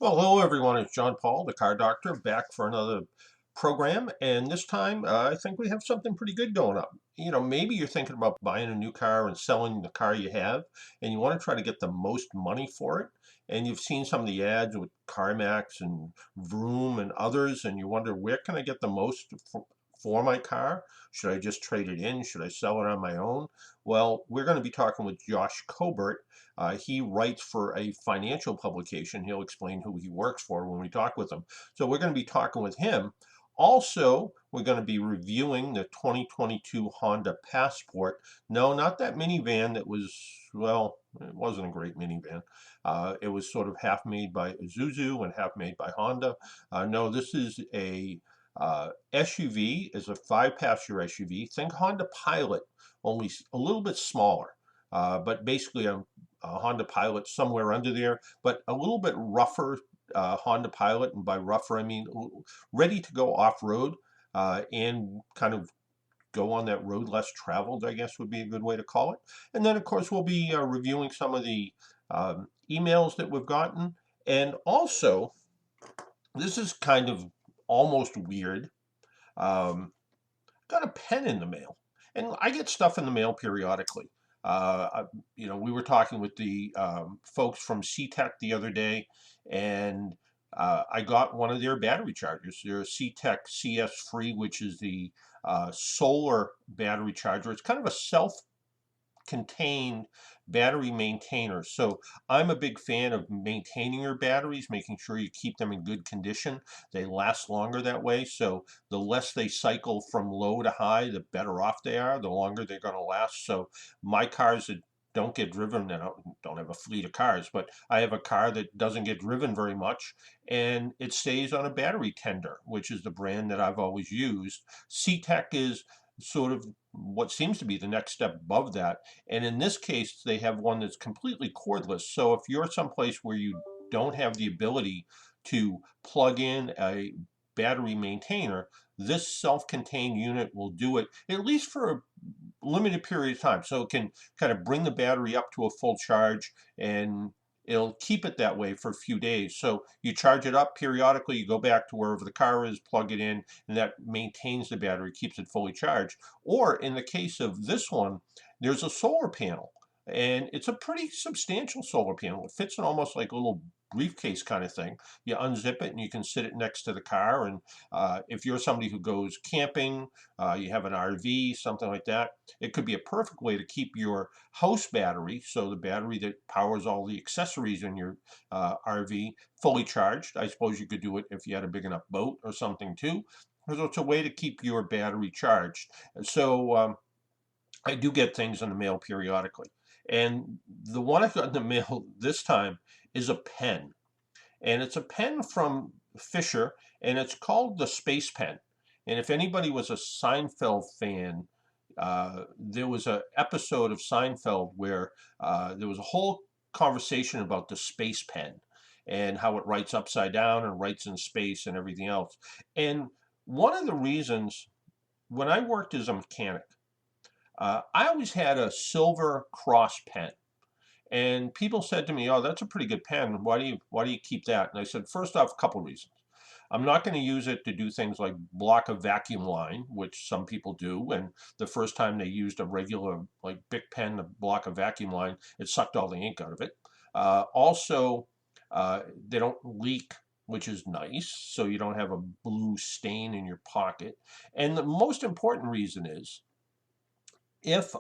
Well, hello everyone. It's John Paul, the car doctor, back for another program. And this time, I think we have something pretty good going up. Maybe you're thinking about buying a new car and selling the car you have, and you want to try to get the most money for it. And you've seen some of the ads with CarMax and Vroom and others, and you wonder, where can I get the most for my car? Should I just trade it in? Should I sell it on my own? Well, we're going to be talking with Josh Cobert. He writes for a financial publication. He'll explain who he works for when we talk with him. So we're going to be talking with him. Also, we're going to be reviewing the 2022 Honda Passport. No, not that minivan that was, well, it wasn't a great minivan. It was sort of half made by Isuzu and half made by Honda. No, this is a SUV, is a 5-passenger SUV. Think Honda Pilot, only a little bit smaller. But basically a Honda Pilot somewhere under there, but a little bit rougher Honda Pilot, and by rougher I mean ready to go off-road and kind of go on that road less traveled, I guess would be a good way to call it. And then of course we'll be reviewing some of the emails that we've gotten, and also this is kind of almost weird. Um, got a pen in the mail, and I get stuff in the mail periodically. We were talking with the folks from CTEC the other day, and I got one of their battery chargers. Their CTEC CS Free, which is the solar battery charger. It's kind of a self-contained battery maintainer. So I'm a big fan of maintaining your batteries, making sure you keep them in good condition. They last longer that way. So the less they cycle from low to high, the better off they are, the longer they're going to last. So my cars that don't get driven, and I don't have a fleet of cars, but I have a car that doesn't get driven very much, and it stays on a battery tender, which is the brand that I've always used. CTEC is sort of what seems to be the next step above that. And in this case, they have one that's completely cordless. So if you're someplace where you don't have the ability to plug in a battery maintainer, this self-contained unit will do it at least for a limited period of time. So it can kind of bring the battery up to a full charge, and it'll keep it that way for a few days. So you charge it up periodically, you go back to wherever the car is, plug it in, and that maintains the battery, keeps it fully charged. Or in the case of this one, there's a solar panel, and it's a pretty substantial solar panel. It fits in almost like a little briefcase kind of thing. You unzip it and you can sit it next to the car. And if you're somebody who goes camping, you have an RV, something like that, it could be a perfect way to keep your house battery, so the battery that powers all the accessories in your RV, fully charged. I suppose you could do it if you had a big enough boat or something too. So it's a way to keep your battery charged. So I do get things in the mail periodically. And the one I got in the mail this time is a pen. And it's a pen from Fisher, and it's called the Space Pen. And if anybody was a Seinfeld fan, there was an episode of Seinfeld where there was a whole conversation about the space pen and how it writes upside down and writes in space and everything else. And one of the reasons, when I worked as a mechanic, I always had a silver cross pen. And people said to me, "Oh, that's a pretty good pen. Why do you keep that?" And I said, first off, a couple reasons. I'm not going to use it to do things like block a vacuum line, which some people do. And the first time they used a regular like Bic pen to block a vacuum line, it sucked all the ink out of it. Also, they don't leak, which is nice, so you don't have a blue stain in your pocket. And the most important reason is, if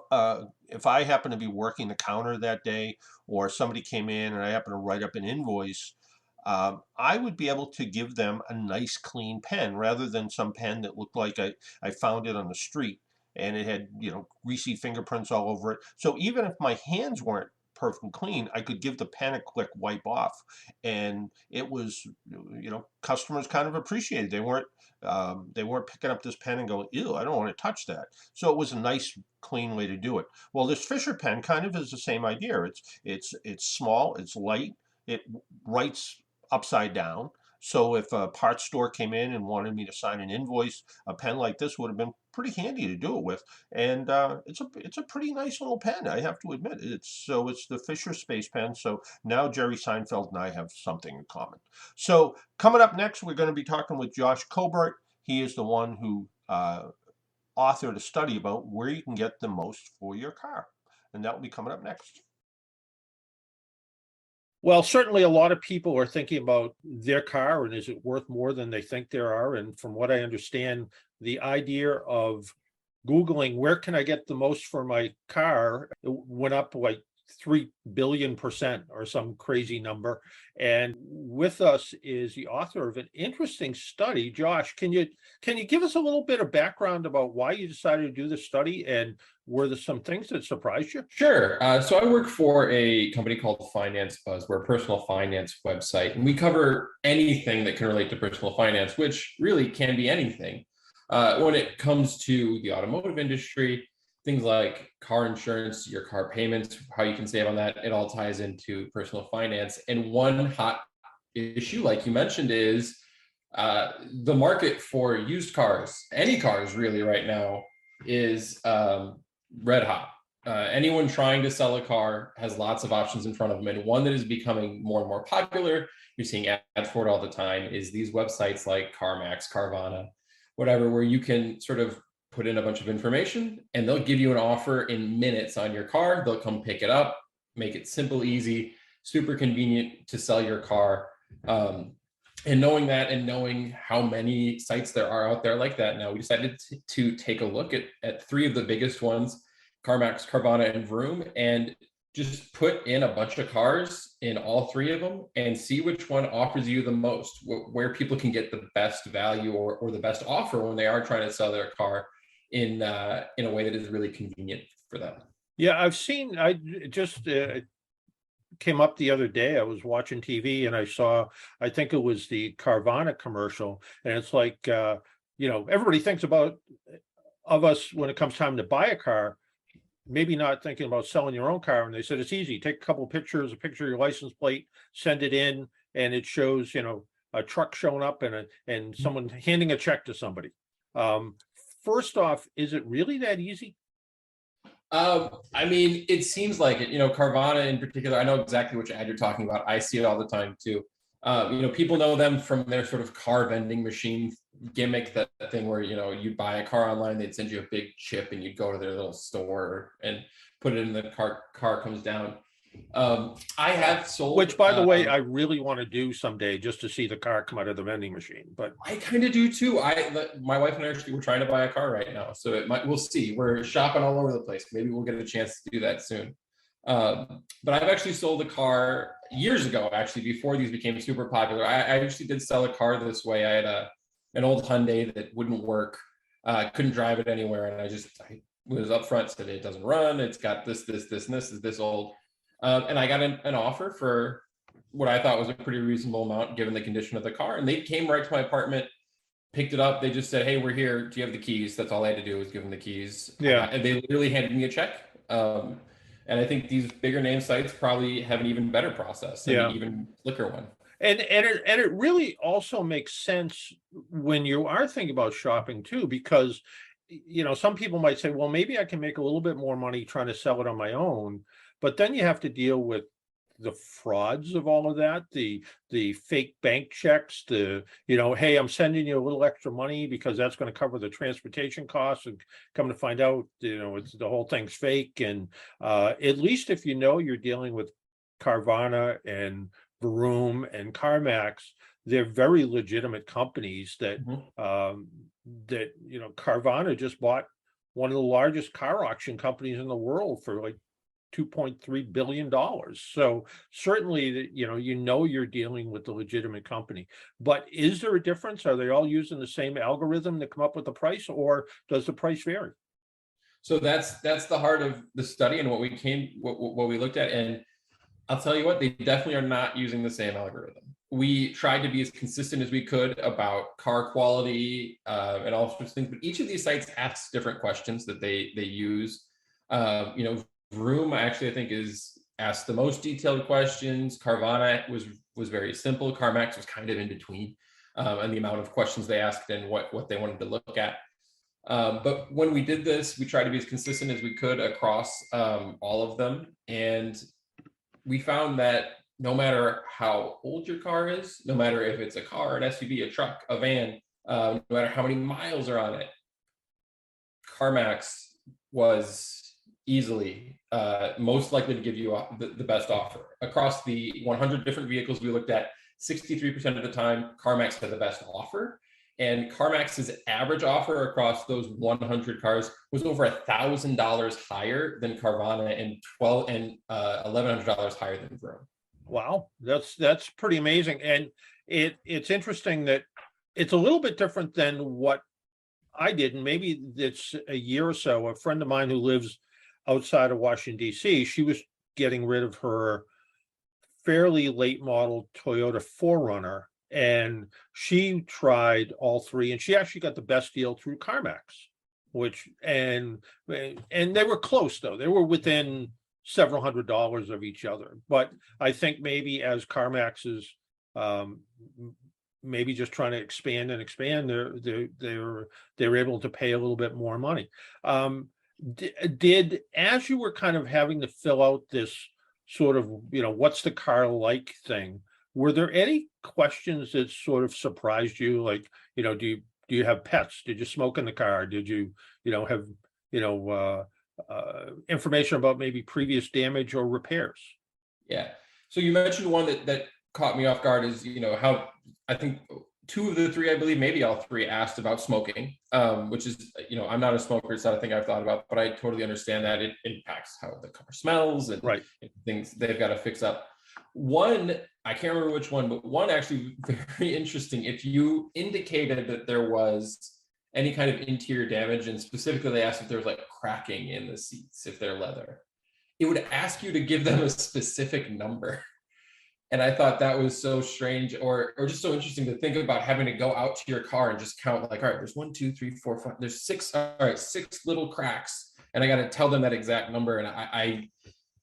I happen to be working the counter that day, or somebody came in and I happen to write up an invoice, I would be able to give them a nice clean pen rather than some pen that looked like I found it on the street and it had, greasy fingerprints all over it. So even if my hands weren't perfect clean, I could give the pen a quick wipe off. And it was, customers kind of appreciated. They weren't picking up this pen and going, "Ew, I don't want to touch that." So it was a nice, clean way to do it. Well, this Fisher pen kind of is the same idea. It's small, it's light, it writes upside down. So if a parts store came in and wanted me to sign an invoice, a pen like this would have been pretty handy to do it with. And it's a pretty nice little pen, I have to admit. It's the Fisher Space Pen. So now Jerry Seinfeld and I have something in common. So coming up next, we're going to be talking with Josh Colbert. He is the one who authored a study about where you can get the most for your car. And that will be coming up next. Well, certainly a lot of people are thinking about their car and is it worth more than they think there are? And from what I understand, the idea of Googling where can I get the most for my car it went up like 3 billion% or some crazy number. And with us is the author of an interesting study. Josh, can you give us a little bit of background about why you decided to do this study and were there some things that surprised you? Sure. So I work for a company called Finance Buzz. We're a personal finance website, and we cover anything that can relate to personal finance, which really can be anything. When it comes to the automotive industry, things like car insurance, your car payments, how you can save on that, it all ties into personal finance. And one hot issue, like you mentioned, is the market for used cars, any cars really right now, is red hot. Anyone trying to sell a car has lots of options in front of them. And one that is becoming more and more popular, you're seeing ads for it all the time, is these websites like CarMax, Carvana, whatever, where you can sort of put in a bunch of information and they'll give you an offer in minutes on your car. They'll come pick it up, make it simple, easy, super convenient to sell your car. And knowing that and knowing how many sites there are out there like that now, we decided to take a look at three of the biggest ones, CarMax, Carvana, and Varoom, and just put in a bunch of cars in all three of them and see which one offers you the most, where people can get the best value or the best offer when they are trying to sell their car in a way that is really convenient for them. Yeah, I just came up the other day. I was watching TV and I saw, I think it was the Carvana commercial, and it's like, everybody thinks of us when it comes time to buy a car, maybe not thinking about selling your own car. And they said it's easy. Take a couple of pictures, a picture of your license plate, send it in, and it shows, a truck showing up and someone handing a check to somebody. First off, is it really that easy? I mean, it seems like it. Carvana in particular, I know exactly which ad you're talking about. I see it all the time too. People know them from their sort of car vending machine gimmick, that thing where, you'd buy a car online, they'd send you a big chip and you'd go to their little store and put it in the car comes down. I have sold, which, by the way, I really want to do someday, just to see the car come out of the vending machine. But I kind of do too. My wife and I we're trying to buy a car right now, so we'll see. We're shopping all over the place. Maybe we'll get a chance to do that soon. But I've actually sold a car years ago, actually, before these became super popular. I actually did sell a car this way. I had an old Hyundai that wouldn't work. Couldn't drive it anywhere, and I was upfront, said it doesn't run. It's got this, and this is this old. And I got an offer for what I thought was a pretty reasonable amount given the condition of the car. And they came right to my apartment, picked it up. They just said, "Hey, we're here. Do you have the keys?" That's all I had to do was give them the keys. Yeah. And they literally handed me a check. And I think these bigger name sites probably have an even better process, and even slicker one. And it really also makes sense when you are thinking about shopping too, because some people might say, well, maybe I can make a little bit more money trying to sell it on my own. But then you have to deal with the frauds of all of that, the fake bank checks, hey, I'm sending you a little extra money because that's going to cover the transportation costs, and come to find out, it's the whole thing's fake. And at least if you're dealing with Carvana and Varoom and CarMax, they're very legitimate companies that Carvana just bought one of the largest car auction companies in the world for like $2.3 billion. So certainly, you're dealing with a legitimate company. But is there a difference? Are they all using the same algorithm to come up with the price, or does the price vary? So that's the heart of the study and what we looked at. And I'll tell you what, they definitely are not using the same algorithm. We tried to be as consistent as we could about car quality and all sorts of things, but each of these sites asks different questions that they use. Varoom actually, I think, is asked the most detailed questions. Carvana was very simple. CarMax was kind of in between, and the amount of questions they asked and what they wanted to look at. But when we did this, we tried to be as consistent as we could across all of them. And we found that no matter how old your car is, no matter if it's a car, an SUV, a truck, a van, no matter how many miles are on it, CarMax was easily most likely to give you the best offer. Across the 100 different vehicles we looked at, 63% of the time, CarMax had the best offer. And CarMax's average offer across those 100 cars was over $1,000 higher than Carvana and $1,100 higher than Varoom. Wow, that's pretty amazing. And it's interesting that it's a little bit different than what I did, and maybe it's a year or so. A friend of mine who lives outside of Washington, D.C., she was getting rid of her fairly late model Toyota 4Runner, and she tried all three, and she actually got the best deal through CarMax, and they were close though. They were within several $100s of each other. But I think maybe as CarMax is maybe just trying to expand, they're able to pay a little bit more money. Did as you were kind of having to fill out this sort of, what's the car like thing, were there any questions that sort of surprised you? Like, do you have pets? Did you smoke in the car? Did you, have, information about maybe previous damage or repairs? Yeah. So you mentioned one that caught me off guard is, how I think two of the three, I believe, maybe all three asked about smoking, which is, I'm not a smoker. It's not a thing I've thought about, but I totally understand that it impacts how the car smells and, right, and things they've got to fix up. One, I can't remember which one, but one actually very interesting. If you indicated that there was any kind of interior damage, and specifically they asked if there was like cracking in the seats, if they're leather, it would ask you to give them a specific number. And I thought that was so strange, or just so interesting to think about having to go out to your car and just count, like, all right, there's 1, 2, 3, 4, 5, there's 6, all right, 6 little cracks. And I got to tell them that exact number. And I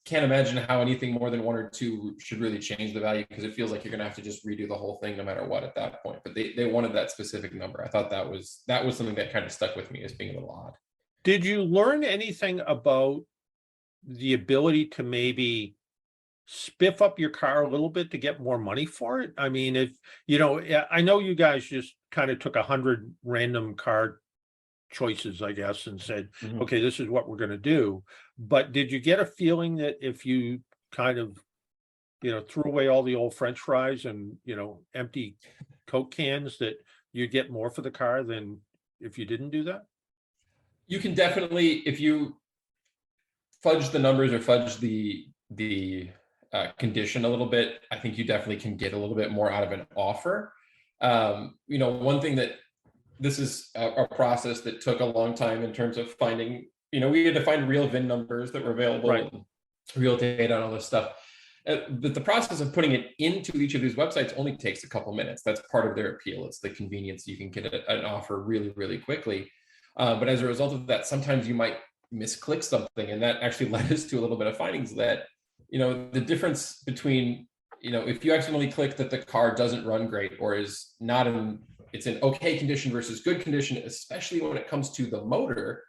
can't imagine how anything more than 1 or 2 should really change the value, because it feels like you're going to have to just redo the whole thing no matter what at that point. But they wanted that specific number. I thought that was something that kind of stuck with me as being a little odd. Did you learn anything about the ability to maybe spiff up your car a little bit to get more money for it? I mean, if I know you guys just kind of took 100 random car choices, I guess, and said, okay, this is what we're going to do. But did you get a feeling that if you kind of, threw away all the old French fries and, empty Coke cans, that you'd get more for the car than if you didn't do that? You can definitely, if you fudge the numbers or fudge the condition a little bit, I think you definitely can get a little bit more out of an offer. One thing that this is a process that took a long time in terms of finding, we had to find real VIN numbers that were available, right, and real data and all this stuff. But the process of putting it into each of these websites only takes a couple minutes. That's part of their appeal. It's the convenience. You can get an offer really, really quickly. But as a result of that, sometimes you might misclick something. And that actually led us to a little bit of findings that, the difference between, if you accidentally click that the car doesn't run great or is not it's in okay condition versus good condition, especially when it comes to the motor,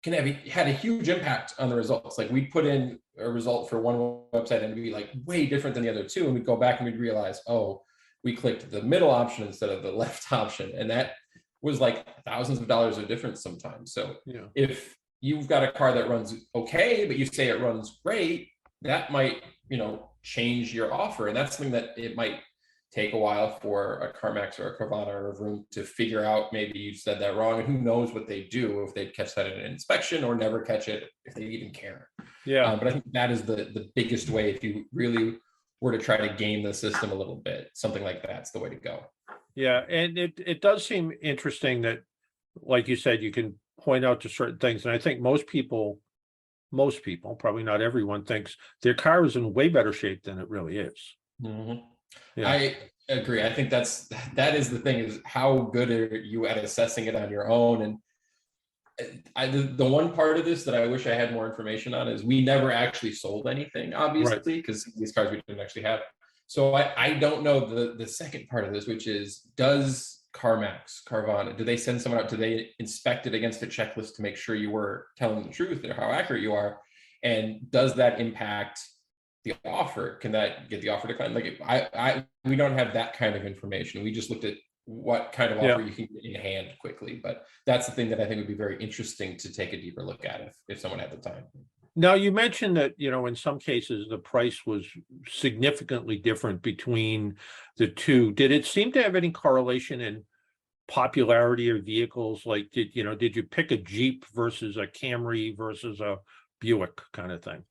had a huge impact on the results. Like, we'd put in a result for one website and it'd be like way different than the other two. And we'd go back and we'd realize, oh, we clicked the middle option instead of the left option. And that was like thousands of dollars of difference sometimes. So if you've got a car that runs okay, but you say it runs great, that might, change your offer. And that's something that it might take a while for a CarMax or a Carvana or a Varoom to figure out. Maybe you said that wrong, and who knows what they do, if they'd catch that in an inspection or never catch it, if they even care. Yeah. But I think that is the biggest way, if you really were to try to game the system a little bit, something like that's the way to go. Yeah. And it does seem interesting that, like you said, you can point out to certain things. And I think most people, probably not everyone, thinks their car is in way better shape than it really is. Yeah. I agree. I think that is the thing, is how good are you at assessing it on your own? And the one part of this that I wish I had more information on is we never actually sold anything, obviously, because these cars we didn't actually have. So I don't know the second part of this, which is, does CarMax, Carvana, do they send someone out? Do they inspect it against a checklist to make sure you were telling the truth or how accurate you are? And does that impact the offer? Can that get the offer declined? Like, we don't have that kind of information. We just looked at what kind of Yeah. offer you can get in hand quickly. But that's the thing that I think would be very interesting to take a deeper look at if someone had the time. Now, you mentioned that, in some cases, the price was significantly different between the two. Did it seem to have any correlation in popularity of vehicles? Like, did you pick a Jeep versus a Camry versus a Buick kind of thing?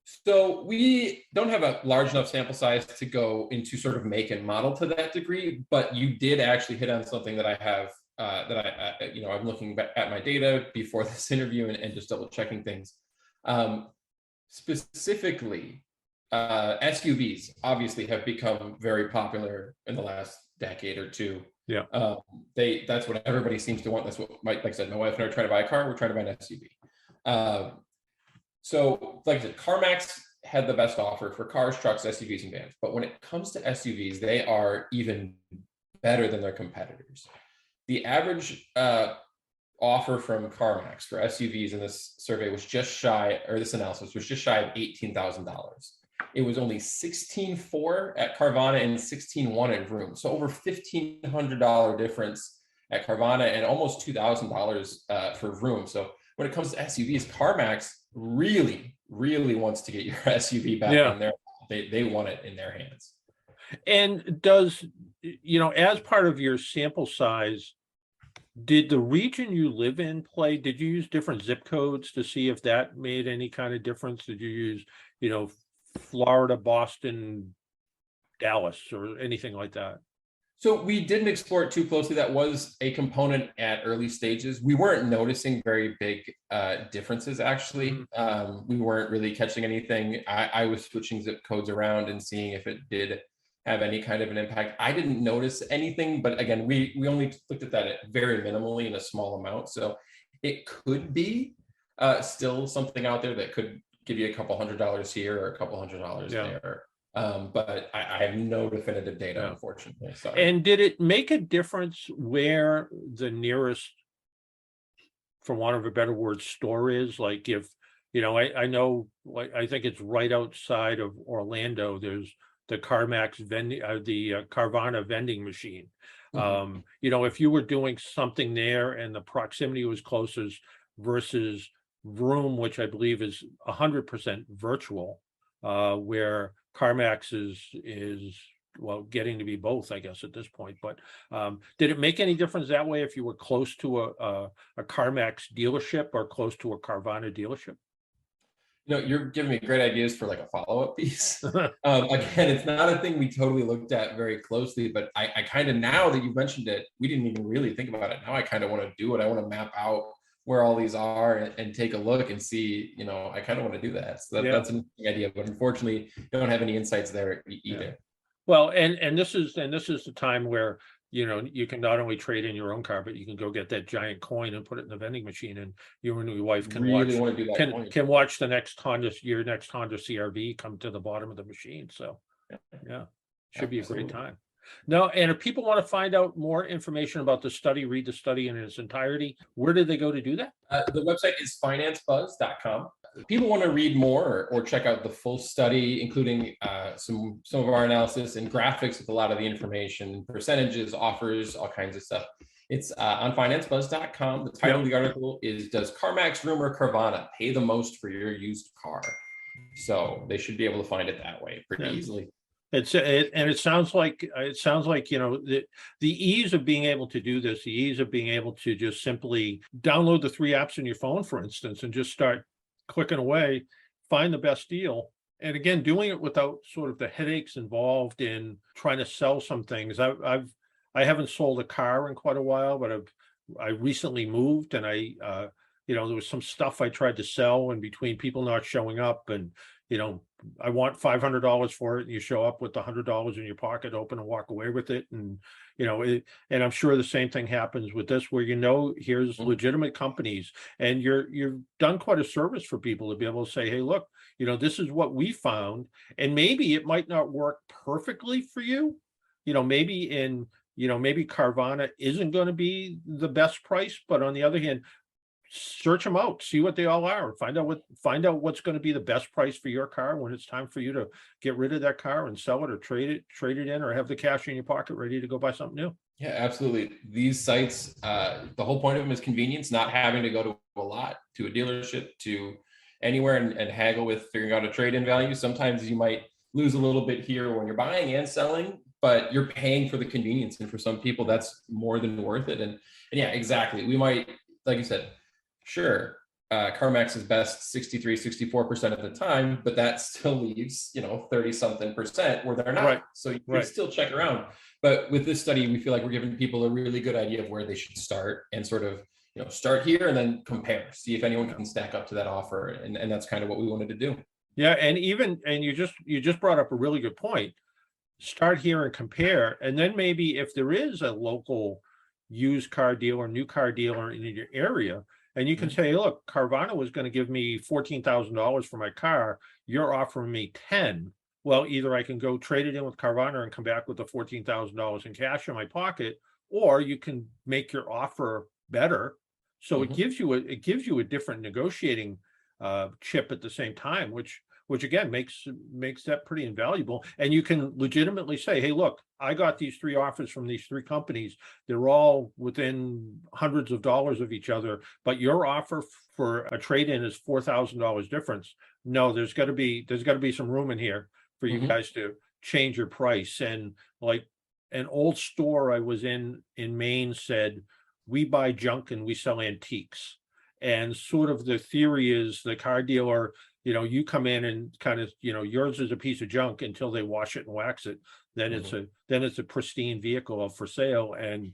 So we don't have a large enough sample size to go into sort of make and model to that degree, but you did actually hit on something that I have, I'm looking back at my data before this interview and just double checking things. Specifically, SUVs obviously have become very popular in the last decade or two. Yeah. That's what everybody seems to want. That's what, like I said, my wife and I are trying to buy a car. We're trying to buy an SUV. So like I said, CarMax had the best offer for cars, trucks, SUVs, and vans. But when it comes to SUVs, they are even better than their competitors. The average offer from CarMax for SUVs in this survey was just shy, or this analysis was just shy of $18,000. It was only $16,400 at Carvana and $16,100 at Varoom. So over $1,500 difference at Carvana and almost $2,000 for Varoom. So when it comes to SUVs, CarMax really, really wants to get your SUV back in there. They want it in their hands. And does, as part of your sample size, did the region you live in play? Did you use different zip codes to see if that made any kind of difference? Did you use, Florida, Boston, Dallas, or anything like that? So we didn't explore it too closely. That was a component at early stages. We weren't noticing very big differences, actually. We weren't really catching anything. I was switching zip codes around and seeing if it did have any kind of an impact. I didn't notice anything, but again, we only looked at that very minimally in a small amount. So it could be still something out there that could give you a couple $100 here or a couple $100 there. But I have no definitive data, unfortunately. Sorry. And did it make a difference where the nearest, for want of a better word, store is? Like, if, I know, like, I think it's right outside of Orlando, there's the CarMax the Carvana vending machine. If you were doing something there and the proximity was closest versus Varoom, which I believe is 100% virtual, where CarMax is getting to be both, I guess, at this point. But did it make any difference that way if you were close to a CarMax dealership or close to a Carvana dealership? You're giving me great ideas for like a follow-up piece. Again, it's not a thing we totally looked at very closely, but I kind of, now that you've mentioned it, we didn't even really think about it. Now I kind of want to do it. I want to map out where all these are and take a look and see, I kind of want to do that. So that's an interesting idea, but unfortunately don't have any insights there either. Well, and this is the time where, you can not only trade in your own car, but you can go get that giant coin and put it in the vending machine, and you and your wife can really can watch your next Honda CRV come to the bottom of the machine. So should be a great time. Now, and if people want to find out more information about the study, read the study in its entirety, where do they go to do that? The website is financebuzz.com. If people want to read more or check out the full study, including some of our analysis and graphics with a lot of the information, percentages, offers, all kinds of stuff, it's on financebuzz.com. The title of the article is, "Does CarMax, Varoom, or Carvana pay the most for your used car?" So they should be able to find it that way pretty easily. It sounds like the ease of being able to do this, the ease of being able to just simply download the 3 apps in your phone, for instance, and just start clicking away, find the best deal. And again, doing it without sort of the headaches involved in trying to sell some things. I haven't sold a car in quite a while, but I recently moved, and there was some stuff I tried to sell, and between people not showing up and I want $500 for it, and you show up with $100 in your pocket, open and walk away with it. And, and I'm sure the same thing happens with this, where, here's legitimate companies, and you've done quite a service for people to be able to say, hey, look, this is what we found. And maybe it might not work perfectly for you. Maybe Carvana isn't going to be the best price, but on the other hand, search them out, see what they all are, and find out what's going to be the best price for your car when it's time for you to get rid of that car and sell it or trade it in, or have the cash in your pocket ready to go buy something new. Yeah, absolutely. These sites, the whole point of them is convenience, not having to go to a lot, to a dealership, to anywhere and haggle with figuring out a trade-in value. Sometimes you might lose a little bit here when you're buying and selling, but you're paying for the convenience. And for some people, that's more than worth it. And yeah, exactly. We might, like you said, sure, CarMax is best 63, 64% of the time, but that still leaves, 30 something percent where they're not. Right. So you can Right. still check around. But with this study, we feel like we're giving people a really good idea of where they should start and sort of, start here and then compare, see if anyone can stack up to that offer. And that's kind of what we wanted to do. Yeah, and you just brought up a really good point. Start here and compare, and then maybe if there is a local used car dealer, new car dealer in your area, and you can say, look, Carvana was going to give me $14,000 for my car. You're offering me 10. Well, either I can go trade it in with Carvana and come back with the $14,000 in cash in my pocket, or you can make your offer better. So it gives you a different negotiating chip at the same time, which again makes that pretty invaluable. And you can legitimately say, hey, look, I got these 3 offers from these 3 companies. They're all within hundreds of dollars of each other, but your offer for a trade-in is $4,000 difference. No, there's got to be some room in here for you guys to change your price. And like an old store I was in Maine said, we buy junk and we sell antiques. And sort of the theory is the car dealer, you come in and kind of, yours is a piece of junk until they wash it and wax it. Then it's a pristine vehicle for sale. And,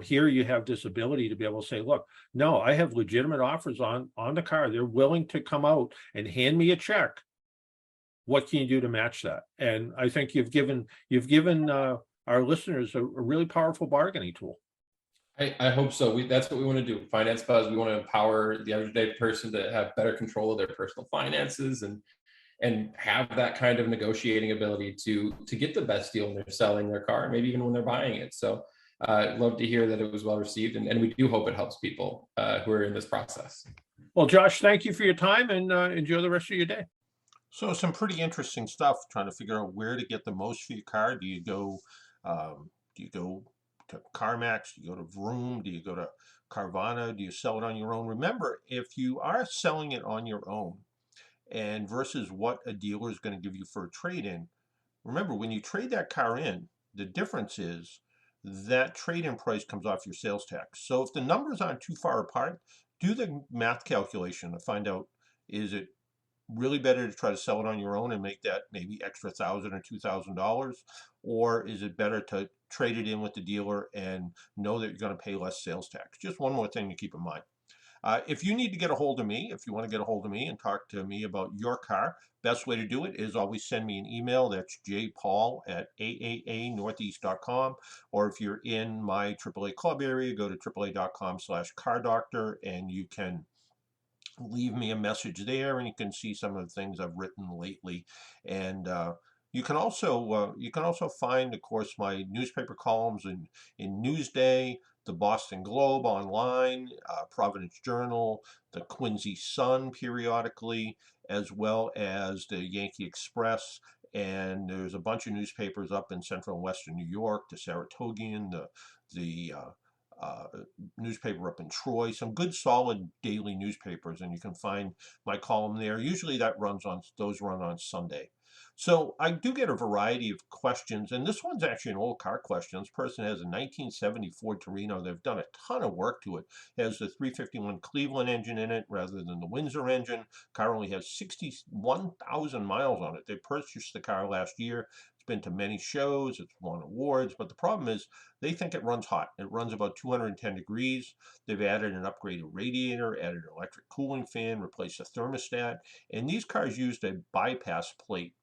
here you have this ability to be able to say, look, no, I have legitimate offers on the car. They're willing to come out and hand me a check. What can you do to match that? And I think you've given our listeners a really powerful bargaining tool. I hope so. That's what we want to do. Finance Buzz, we want to empower the everyday person to have better control of their personal finances and have that kind of negotiating ability to get the best deal when they're selling their car, maybe even when they're buying it. So I'd love to hear that it was well received, and we do hope it helps people who are in this process. Well, Josh, thank you for your time, and enjoy the rest of your day. So some pretty interesting stuff, trying to figure out where to get the most for your car. Do you go to CarMax? Do you go to Varoom? Do you go to Carvana? Do you sell it on your own? Remember, if you are selling it on your own and versus what a dealer is going to give you for a trade-in, remember, when you trade that car in, the difference is that trade-in price comes off your sales tax. So if the numbers aren't too far apart, do the math calculation to find out, is it really better to try to sell it on your own and make that maybe extra $1,000 or $2,000, or is it better to trade it in with the dealer and know that you're going to pay less sales tax? Just one more thing to keep in mind. If you need to get a hold of me, if you want to get a hold of me and talk to me about your car, best way to do it is always send me an email. That's jpaul@aaanortheast.com. Or if you're in my AAA club area, go to AAA.com/cardoctor and you can leave me a message there, and you can see some of the things I've written lately. And you can also find, of course, my newspaper columns in Newsday, the Boston Globe online, Providence Journal, the Quincy Sun periodically, as well as the Yankee Express. And there's a bunch of newspapers up in central and western New York, the Saratogian, the newspaper up in Troy, some good solid daily newspapers, and you can find my column there. Usually those run on Sunday. So I do get a variety of questions, and this one's actually an old car question. This person has a 1970 Ford Torino. They've done a ton of work to it. It has the 351 Cleveland engine in it rather than the Windsor engine. Car only has 61,000 miles on it. They purchased the car last year. It's been to many shows. It's won awards, but the problem is they think it runs hot. It runs about 210 degrees. They've added an upgraded radiator, added an electric cooling fan, replaced the thermostat, and these cars used a bypass plate.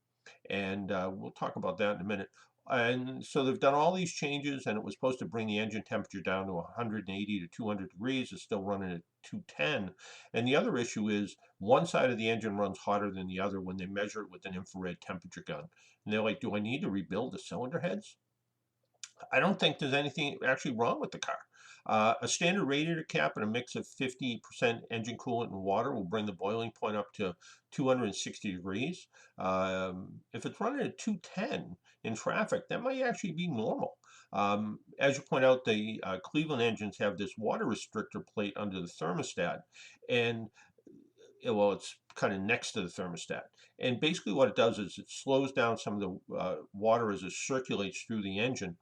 And we'll talk about that in a minute. And so they've done all these changes, and it was supposed to bring the engine temperature down to 180 to 200 degrees. It's still running at 210. And the other issue is one side of the engine runs hotter than the other when they measure it with an infrared temperature gun. And they're like, do I need to rebuild the cylinder heads? I don't think there's anything actually wrong with the car. A standard radiator cap and a mix of 50% engine coolant and water will bring the boiling point up to 260 degrees. If it's running at 210 in traffic, that might actually be normal. As you point out, the Cleveland engines have this water restrictor plate under the thermostat, and well, it's kind of next to the thermostat. And basically, what it does is it slows down some of the water as it circulates through the engine.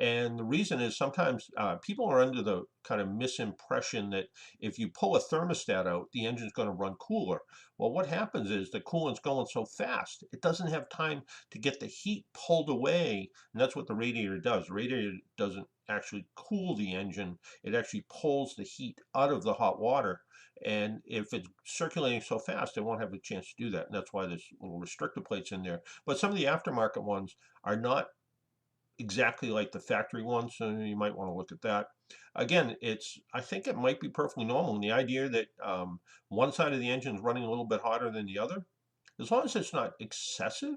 And the reason is sometimes people are under the kind of misimpression that if you pull a thermostat out, the engine's going to run cooler. Well, what happens is the coolant's going so fast, it doesn't have time to get the heat pulled away. And that's what the radiator does. The radiator doesn't actually cool the engine, it actually pulls the heat out of the hot water. And if it's circulating so fast, it won't have a chance to do that. And that's why there's little restrictor plates in there. But some of the aftermarket ones are not exactly like the factory ones, so you might want to look at that. Again, I think it might be perfectly normal. And the idea that one side of the engine is running a little bit hotter than the other, as long as it's not excessive,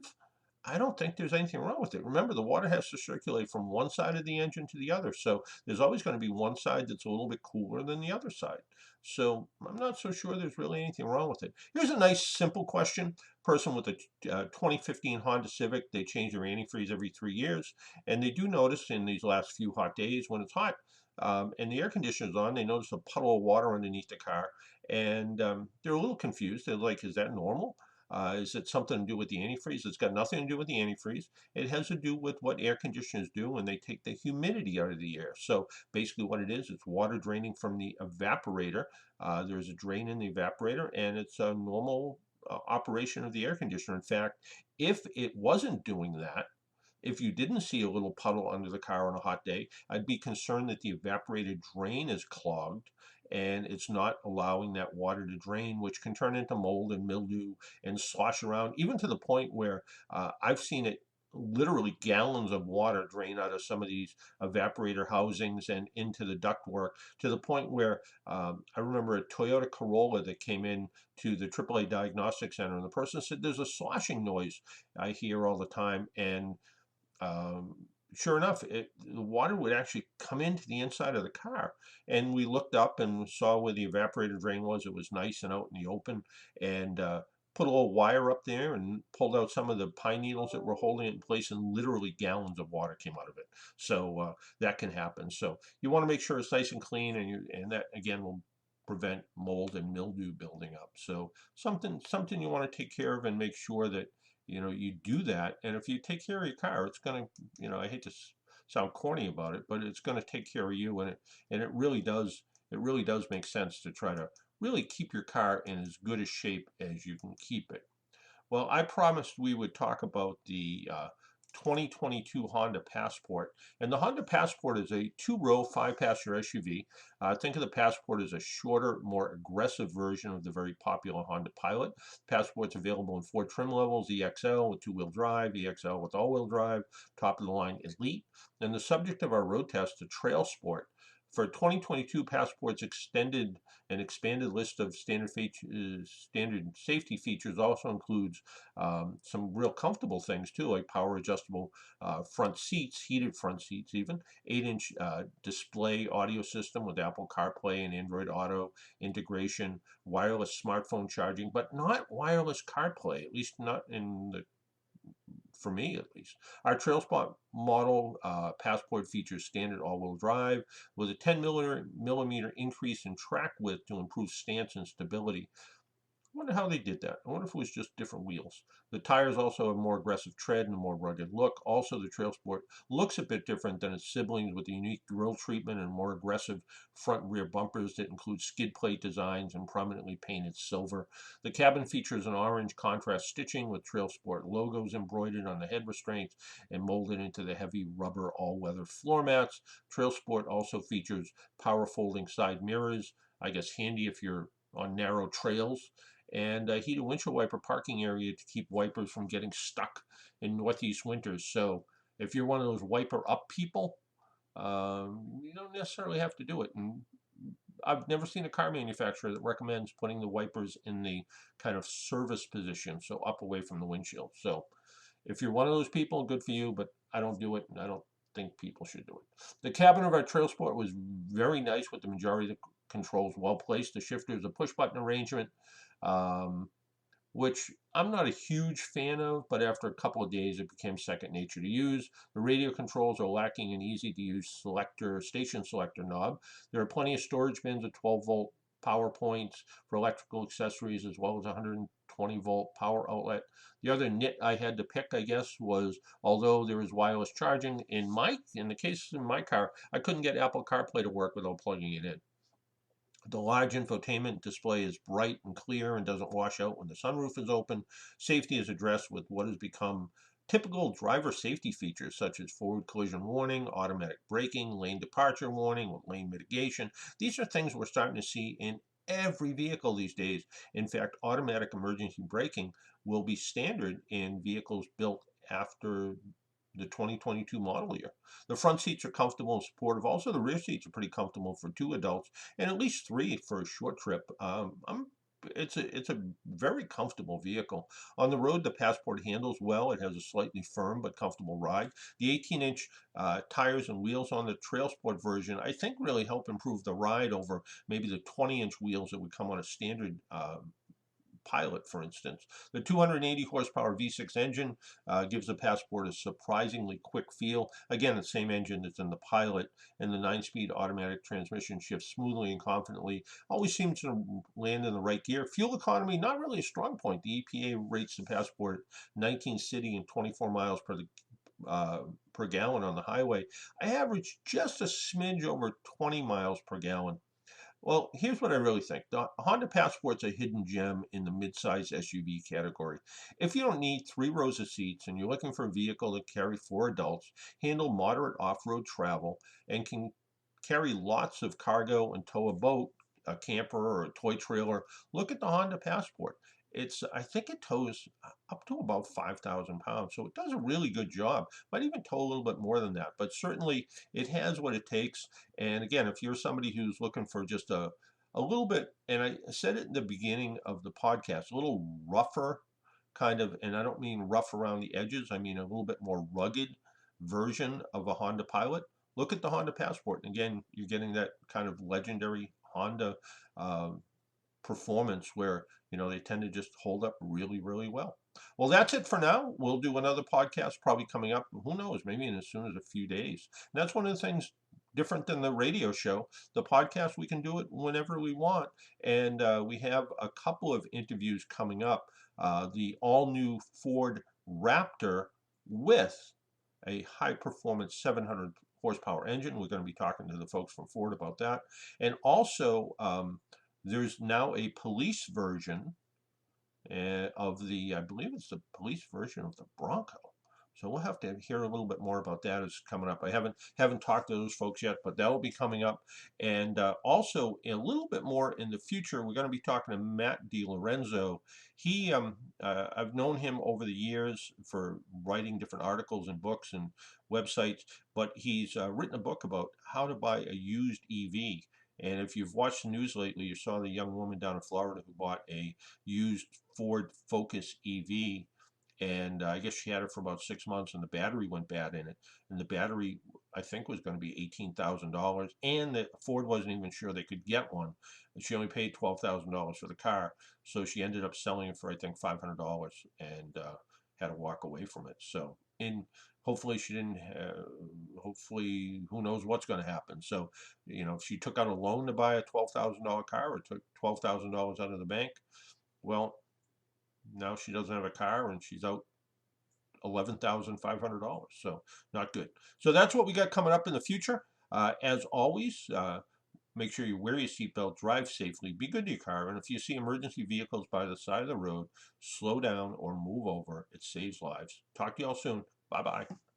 I don't think there's anything wrong with it. Remember, the water has to circulate from one side of the engine to the other. So there's always going to be one side that's a little bit cooler than the other side. So I'm not so sure there's really anything wrong with it. Here's a nice, simple question. Person with a 2015 Honda Civic, they change their antifreeze every 3 years. And they do notice in these last few hot days when it's hot, and the air conditioner's on, they notice a puddle of water underneath the car. And they're a little confused. They're like, is that normal? Is it something to do with the antifreeze? It's got nothing to do with the antifreeze. It has to do with what air conditioners do when they take the humidity out of the air. So basically what it is, it's water draining from the evaporator. There's a drain in the evaporator, and it's a normal operation of the air conditioner. In fact, if it wasn't doing that, if you didn't see a little puddle under the car on a hot day, I'd be concerned that the evaporator drain is clogged and it's not allowing that water to drain, which can turn into mold and mildew and slosh around, even to the point where I've seen it literally gallons of water drain out of some of these evaporator housings and into the ductwork, to the point where I remember a Toyota Corolla that came in to the AAA Diagnostic Center, and the person said, there's a sloshing noise I hear all the time. And um, sure enough, the water would actually come into the inside of the car. And we looked up and saw where the evaporator drain was. It was nice and out in the open, and put a little wire up there and pulled out some of the pine needles that were holding it in place, and literally gallons of water came out of it. So that can happen. So you want to make sure it's nice and clean, and that again will prevent mold and mildew building up. So something you want to take care of and make sure that you do that. And if you take care of your car, it's going to, I hate to sound corny about it, but it's going to take care of you. And it really does make sense to try to really keep your car in as good a shape as you can keep it. Well, I promised we would talk about the 2022 Honda Passport. And the Honda Passport is a two-row, five-passenger SUV. Think of the Passport as a shorter, more aggressive version of the very popular Honda Pilot. Passport's available in four trim levels: EXL with two-wheel drive, EXL with all-wheel drive, top of the line Elite. And the subject of our road test, the Trail Sport. For 2022, Passport's extended and expanded list of standard safety features also includes some real comfortable things too, like power adjustable front seats, heated front seats even, 8-inch display audio system with Apple CarPlay and Android Auto integration, wireless smartphone charging, but not wireless CarPlay, at least not in the for me at least. Our Trail Spot model Passport features standard all-wheel drive with a 10 millimeter increase in track width to improve stance and stability. I wonder how they did that. I wonder if it was just different wheels. The tires also have more aggressive tread and a more rugged look. Also, the Trail Sport looks a bit different than its siblings, with a unique grille treatment and more aggressive front and rear bumpers that include skid plate designs and prominently painted silver. The cabin features an orange contrast stitching with Trail Sport logos embroidered on the head restraints and molded into the heavy rubber all-weather floor mats. Trail Sport also features power folding side mirrors, I guess handy if you're on narrow trails, and a heated windshield wiper parking area to keep wipers from getting stuck in northeast winters. So If you're one of those wiper up people, you don't necessarily have to do it. And I've never seen a car manufacturer that recommends putting the wipers in the kind of service position, so up away from the windshield. So if you're one of those people, good for you, but I don't do it, and I don't think people should do it. The cabin of our Trail Sport was very nice with the majority of the controls well placed. The shifter is a push button arrangement. Um, which I'm not a huge fan of, but after a couple of days, it became second nature to use. The radio controls are lacking an easy to use station selector knob. There are plenty of storage bins at 12-volt power points for electrical accessories, as well as 120-volt power outlet. The other nit I had to pick, I guess, was although there is wireless charging in the case in my car, I couldn't get Apple CarPlay to work without plugging it in. The large infotainment display is bright and clear and doesn't wash out when the sunroof is open. Safety is addressed with what has become typical driver safety features such as forward collision warning, automatic braking, lane departure warning, lane mitigation. These are things we're starting to see in every vehicle these days. In fact, automatic emergency braking will be standard in vehicles built after the 2022 model year. The front seats are comfortable and supportive. Also, the rear seats are pretty comfortable for two adults and at least three for a short trip. It's a very comfortable vehicle. On the road, the Passport handles well. It has a slightly firm but comfortable ride. The 18-inch tires and wheels on the Trail Sport version, I think, really help improve the ride over maybe the 20-inch wheels that would come on a standard Pilot, for instance. The 280 horsepower V6 engine gives the Passport a surprisingly quick feel. Again, the same engine that's in the Pilot, and the 9-speed automatic transmission shifts smoothly and confidently. Always seems to land in the right gear. Fuel economy, not really a strong point. The EPA rates the Passport 19 city and 24 miles per gallon on the highway. I average just a smidge over 20 miles per gallon. Well, here's what I really think. The Honda Passport's a hidden gem in the midsize SUV category. If you don't need 3 rows of seats and you're looking for a vehicle that carry 4 adults, handle moderate off-road travel, and can carry lots of cargo and tow a boat, a camper, or a toy trailer, look at the Honda Passport. I think it tows up to about 5,000 pounds, so it does a really good job. Might even tow a little bit more than that, but certainly it has what it takes. And again, if you're somebody who's looking for just a little bit, and I said it in the beginning of the podcast, a little rougher kind of, and I don't mean rough around the edges, I mean a little bit more rugged version of a Honda Pilot, look at the Honda Passport. And again, you're getting that kind of legendary Honda uh, performance where they tend to just hold up really, really well. Well, that's it for now. We'll do another podcast probably coming up. Who knows? Maybe in as soon as a few days. And that's one of the things different than the radio show. The podcast, we can do it whenever we want, and we have a couple of interviews coming up. The all-new Ford Raptor with a high-performance 700 horsepower engine. We're going to be talking to the folks from Ford about that, and also there's now a police version of I believe it's the police version of the Bronco. So we'll have to hear a little bit more about that as coming up. I haven't talked to those folks yet, but that will be coming up. And also a little bit more in the future, we're going to be talking to Matt DiLorenzo. I've known him over the years for writing different articles and books and websites, but he's written a book about how to buy a used EV. And if you've watched the news lately, you saw the young woman down in Florida who bought a used Ford Focus EV, and I guess she had it for about 6 months, and the battery went bad in it. And the battery, I think, was going to be $18,000, and the Ford wasn't even sure they could get one. And she only paid $12,000 for the car, so she ended up selling it for I think $500, and had to walk away from it. So, hopefully she didn't. Hopefully, who knows what's going to happen. So, if she took out a loan to buy a $12,000 car or took $12,000 out of the bank, well, now she doesn't have a car and she's out $11,500. So not good. So that's what we got coming up in the future. As always, make sure you wear your seatbelt, drive safely, be good to your car, and if you see emergency vehicles by the side of the road, slow down or move over. It saves lives. Talk to y'all soon. Bye-bye.